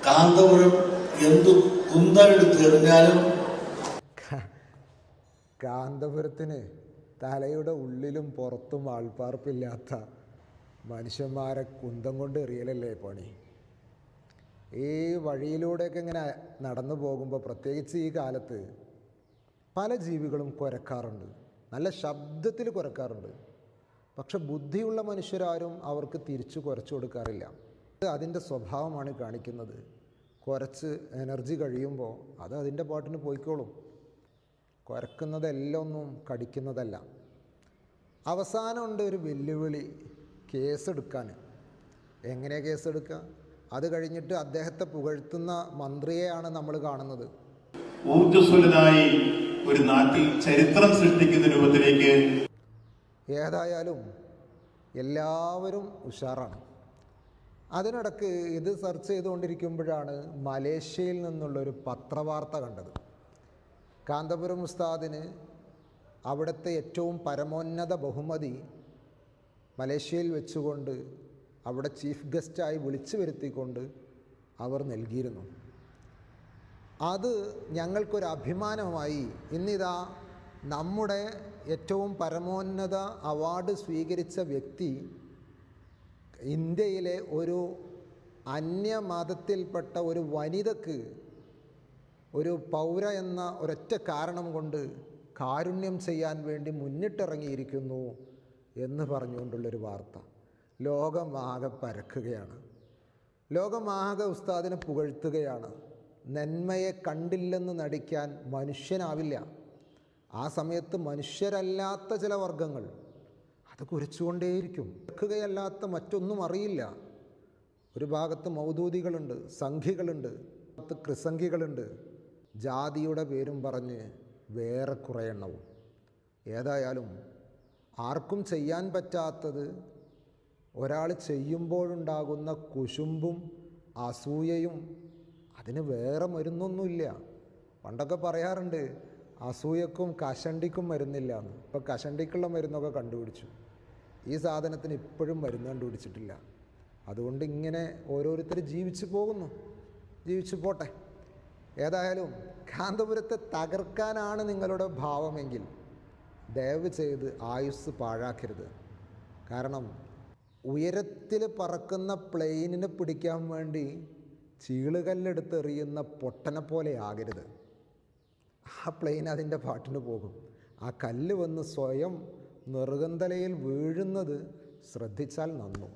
കാന്തപുരം എന്തു കുന്തമെടുത്ത് എറിഞ്ഞാലും കാന്തപുരത്തിന് തലയുടെ ഉള്ളിലും പുറത്തും ആൾപ്പാർപ്പില്ലാത്ത മനുഷ്യന്മാരെ കുന്തം കൊണ്ട് എറിയലല്ലേ പണി. ഈ വഴിയിലൂടെയൊക്കെ ഇങ്ങനെ നടന്നു പോകുമ്പോൾ, പ്രത്യേകിച്ച് ഈ കാലത്ത് പല ജീവികളും കുരക്കാറുണ്ട്, നല്ല ശബ്ദത്തിൽ കുരക്കാറുണ്ട്. പക്ഷെ ബുദ്ധിയുള്ള മനുഷ്യരാരും അവർക്ക് തിരിച്ചു കുരച്ചു കൊടുക്കാറില്ല. അതിൻ്റെ സ്വഭാവമാണ് കാണിക്കുന്നത്. കുറച്ച് എനർജി കഴിയുമ്പോൾ അത് അതിൻ്റെ പാട്ടിന് പോയിക്കോളും. കുരക്കുന്നതെല്ലാം ഒന്നും കടിക്കുന്നതല്ല. അവസാനമുണ്ട് ഒരു വെല്ലുവിളി, കേസെടുക്കാൻ. എങ്ങനെ കേസെടുക്കുക? അത് കഴിഞ്ഞിട്ട് അദ്ദേഹത്തെ പുകഴ്ത്തുന്ന മന്ത്രിയെയാണ് നമ്മൾ കാണുന്നത്. ഊർജ്ജസ്വലനായി ഒരു നാട്ടിൽ ചരിത്രം സൃഷ്ടിക്കുന്ന രൂപത്തിലേക്ക്. ഏതായാലും എല്ലാവരും ഉഷാറാണ്. അതിനിടക്ക് ഇത് സെർച്ച് ചെയ്തുകൊണ്ടിരിക്കുമ്പോഴാണ് മലേഷ്യയിൽ നിന്നുള്ളൊരു പത്രവാർത്ത കണ്ടത്. കാന്തപുരം ഉസ്താദിന് അവിടുത്തെ ഏറ്റവും പരമോന്നത ബഹുമതി മലേഷ്യയിൽ വെച്ചുകൊണ്ട് അവിടെ ചീഫ് ഗസ്റ്റായി വിളിച്ചു വരുത്തിക്കൊണ്ട് അവർ നൽകിയിരുന്നു. അത് ഞങ്ങൾക്കൊരു അഭിമാനമായി. ഇന്നിതാ നമ്മുടെ ഏറ്റവും പരമോന്നത അവാർഡ് സ്വീകരിച്ച വ്യക്തി ഇന്ത്യയിലെ ഒരു അന്യമതത്തിൽപ്പെട്ട ഒരു വനിതക്ക് ഒരു പൗര എന്ന ഒരൊറ്റ കാരണം കൊണ്ട് കാരുണ്യം ചെയ്യാൻ വേണ്ടി മുന്നിട്ടിറങ്ങിയിരിക്കുന്നു എന്ന് പറഞ്ഞുകൊണ്ടുള്ളൊരു വാർത്ത ലോകമാകെ പരക്കുകയാണ്. ലോകമാകെ ഉസ്താദിനെ പുകഴ്ത്തുകയാണ്. നന്മയെ കണ്ടില്ലെന്ന് നടിക്കാൻ മനുഷ്യനാവില്ല. ആ സമയത്ത് മനുഷ്യരല്ലാത്ത ചില വർഗങ്ങൾ അത് കുറിച്ചുകൊണ്ടേയിരിക്കും. കേൾക്കുകയല്ലാത്ത മറ്റൊന്നും അറിയില്ല. ഒരു ഭാഗത്ത് മൗദൂദികളുണ്ട്, സംഘികളുണ്ട്, ക്രിസംഘികളുണ്ട്, ജാതിയുടെ പേരും പറഞ്ഞ് വേറെ കുറേ എണ്ണവും. ഏതായാലും ആർക്കും ചെയ്യാൻ പറ്റാത്തത് ഒരാൾ ചെയ്യുമ്പോഴുണ്ടാകുന്ന കുശുമ്പും അസൂയയും അതിന് വേറെ മരുന്നൊന്നുമില്ല. പണ്ടൊക്കെ പറയാറുണ്ട് അസൂയക്കും കഷണ്ടിക്കും മരുന്നില്ല എന്ന്. ഇപ്പോൾ കഷണ്ടിക്കുള്ള മരുന്നൊക്കെ കണ്ടുപിടിച്ചു. ഈ സാധനത്തിന് ഇപ്പോഴും മരുന്ന് കണ്ടുപിടിച്ചിട്ടില്ല. അതുകൊണ്ട് ഇങ്ങനെ ഓരോരുത്തർ ജീവിച്ചു പോകുന്നു. ജീവിച്ചു പോട്ടെ. ഏതായാലും കാന്തപുരത്തെ തകർക്കാനാണ് നിങ്ങളുടെ ഭാവമെങ്കിൽ ദയവ് ചെയ്ത് ആയുസ് പാഴാക്കരുത്. കാരണം ഉയരത്തിൽ പറക്കുന്ന പ്ലെയിനിനെ പിടിക്കാൻ വേണ്ടി ചീളുകല്ലെടുത്തെറിയുന്ന പൊട്ടനെ പോലെ ആകരുത്. ആ പ്ലെയിൻ അതിൻ്റെ പാട്ടിന് പോകും. ആ കല്ല് വന്ന് സ്വയം നെറുകന്തലയിൽ വീഴുന്നത് ശ്രദ്ധിച്ചാൽ നന്നു.